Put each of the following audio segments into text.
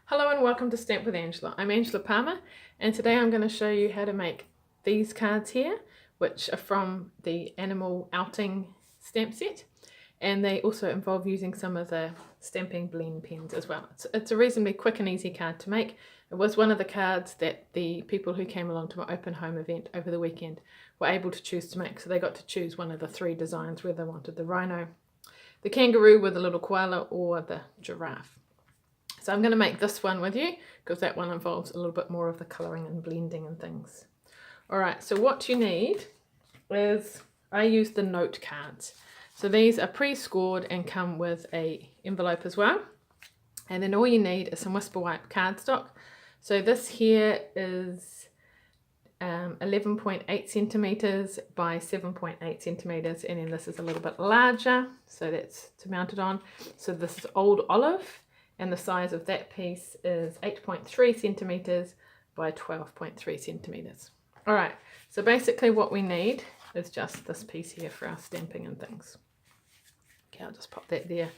Hello and welcome to Stamp with Angela. I'm Angela Palmer and today I'm going to show you how to make these cards here, which are from the Animal Outing stamp set, and they also involve using some of the Stampin' Blend pens as well. It's a reasonably quick and easy card to make. It was one of the cards that the people who came along to my open home event over the weekend were able to choose to make, so they got to choose one of the three designs whether they wanted the rhino, the kangaroo with the little koala, or the giraffe. So I'm going to make this one with you because that one involves a little bit more of the colouring and blending and things. Alright, so what you need is, I use the note cards. So these are pre-scored and come with a envelope as well. And then all you need is some Whisper White cardstock. So this here is 11.8 centimetres by 7.8 centimetres, and then this is a little bit larger, so that's to mount it on. So this is Old Olive. And the size of that piece is 8.3 centimetres by 12.3 centimetres. All right, so basically what we need is just this piece here for our stamping and things. Okay, I'll just pop that there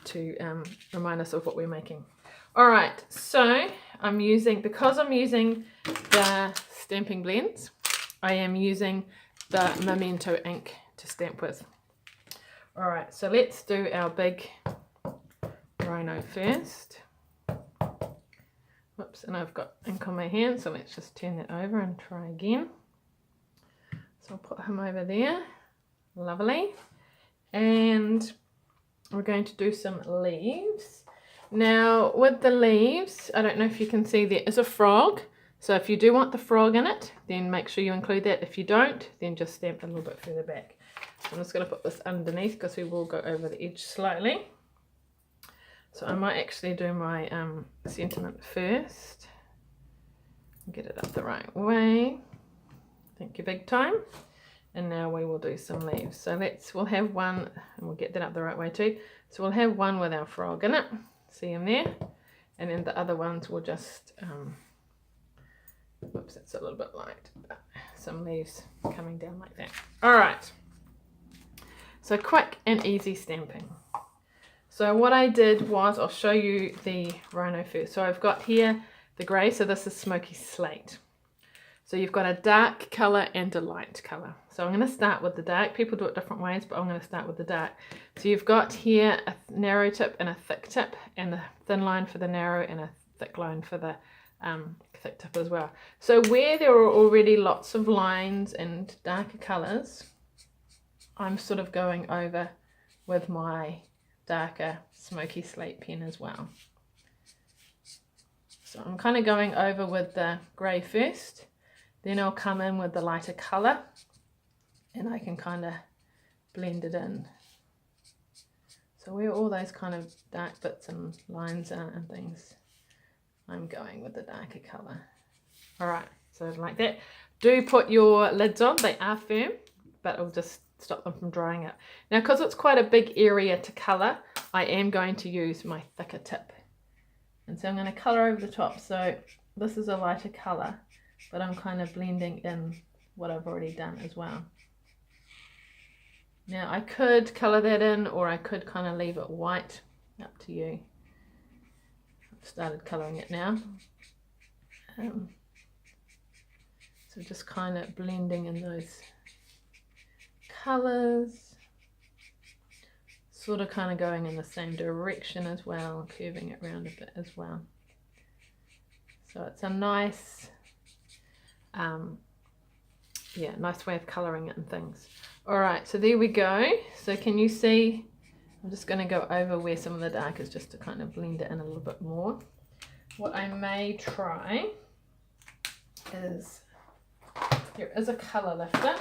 to remind us of what we're making. All right, so because I'm using the Stampin' Blends, I am using the Memento ink to stamp with. All right, so let's do our big rhino first. Whoops, and I've got ink on my hand, so let's just turn that over and try again. So I'll put him over there. Lovely. And we're going to do some leaves. Now with the leaves, I don't know if you can see, there is a frog. So if you do want the frog in it, then make sure you include that. If you don't, then just stamp a little bit further back. So I'm just going to put this underneath because we will go over the edge slightly. So I might actually do my sentiment first. Get it up the right way. Thank you big time. And now we will do some leaves. So we'll have one, and we'll get that up the right way too. So we'll have one with our frog in it. See him there? And then the other ones will just, whoops, it's a little bit light. Some leaves coming down like that. All right. So quick and easy stamping. So what I did was, I'll show you the rhino first. So I've got here the grey, so this is Smoky Slate. So you've got a dark colour and a light colour. So I'm going to start with the dark. People do it different ways, but I'm going to start with the dark. So you've got here a narrow tip and a thick tip, and a thin line for the narrow and a thick line for the thick tip as well. So where there are already lots of lines and darker colours, I'm sort of going over with my darker Smoky Slate pen as well. So I'm kind of going over with the grey first, then I'll come in with the lighter colour and I can kind of blend it in. So where all those kind of dark bits and lines are and things, I'm going with the darker colour. Alright, so like that. Do put your lids on, they are firm, but it'll just stop them from drying out. Now because it's quite a big area to colour, I am going to use my thicker tip. And so I'm going to colour over the top. So this is a lighter colour, but I'm kind of blending in what I've already done as well. Now I could colour that in, or I could kind of leave it white, up to you. I've started colouring it now. So just kind of blending in those colours, sort of kind of going in the same direction as well, curving it around a bit as well. So it's a nice, nice way of colouring it and things. Alright, so there we go. So can you see, I'm just going to go over where some of the dark is just to kind of blend it in a little bit more. What I may try is, there is a colour lifter,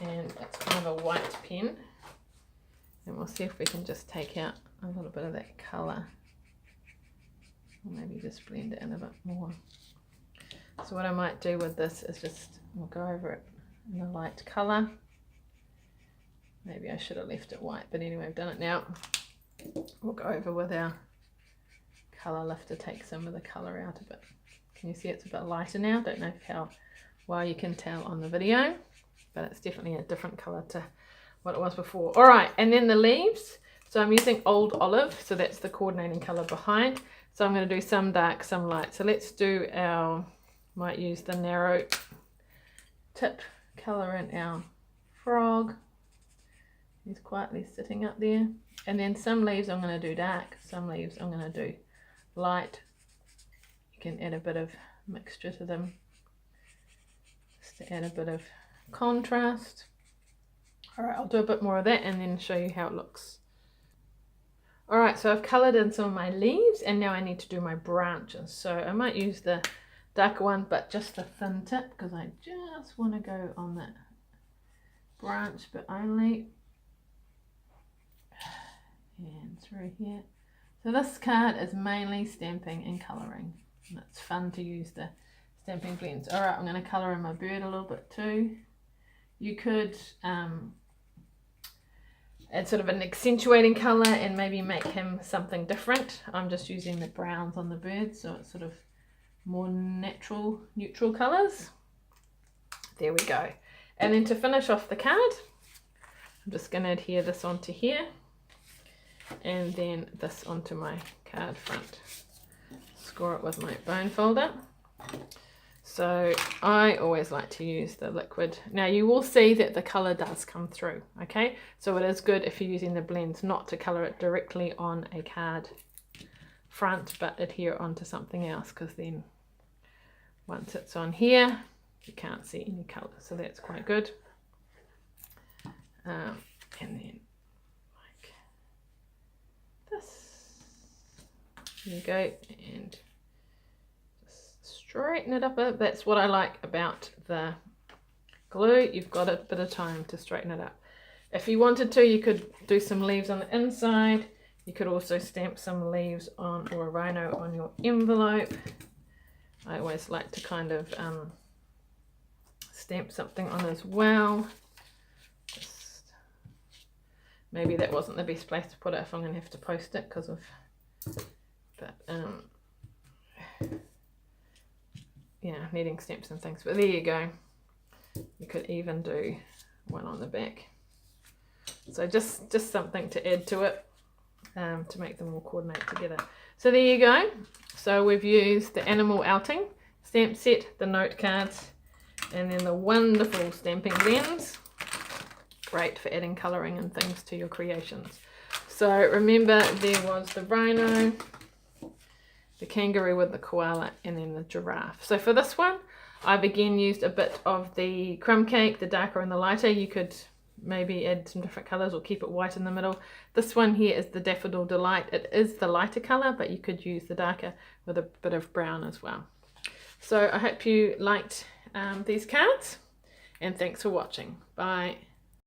and it's kind of a white pen, and we'll see if we can just take out a little bit of that colour, or maybe just blend it in a bit more. So what I might do with this is just, we'll go over it in a light colour. Maybe I should have left it white, but anyway, I've done it now. We'll go over with our colour lifter, take some of the colour out of it. Can you see it's a bit lighter now? Don't know how well you can tell on the video, but it's definitely a different colour to what it was before. All right, and then the leaves. So I'm using Old Olive, so that's the coordinating colour behind. So I'm going to do some dark, some light. So let's do our, might use the narrow tip colour in our frog. He's quietly sitting up there. And then some leaves I'm going to do dark, some leaves I'm going to do light. You can add a bit of mixture to them just to add a bit of contrast. Alright, I'll do a bit more of that and then show you how it looks. Alright, so I've coloured in some of my leaves and now I need to do my branches. So I might use the darker one, but just the thin tip because I just want to go on that branch bit only. And through here. So this card is mainly stamping and colouring. And it's fun to use the Stampin Blends. Alright, I'm going to colour in my bird a little bit too. You could add sort of an accentuating colour and maybe make him something different. I'm just using the browns on the bird, so it's sort of more natural, neutral colours. There we go. And then to finish off the card, I'm just going to adhere this onto here. And then this onto my card front. Score it with my bone folder. So I always like to use the liquid. Now you will see that the colour does come through, okay? So it is good if you're using the blends not to colour it directly on a card front, but adhere it onto something else, because then once it's on here, you can't see any colour. So that's quite good. And then there you go, and just straighten it up a bit. That's what I like about the glue. You've got a bit of time to straighten it up. If you wanted to, you could do some leaves on the inside. You could also stamp some leaves on, or a rhino on your envelope. I always like to kind of stamp something on as well. Just, maybe that wasn't the best place to put it if I'm going to have to post it because of... But yeah, needing stamps and things. But there you go. You could even do one on the back. So just something to add to it, to make them all coordinate together. So there you go. So we've used the Animal Outing stamp set, the note cards, and then the wonderful Stampin Blends. Great for adding colouring and things to your creations. So remember, there was the rhino, the kangaroo with the koala, and then the giraffe. So for this one, I've again used a bit of the crumb cake, the darker and the lighter. You could maybe add some different colours or keep it white in the middle. This one here is the Daffodil Delight. It is the lighter colour, but you could use the darker with a bit of brown as well. So I hope you liked these cards, and thanks for watching. Bye.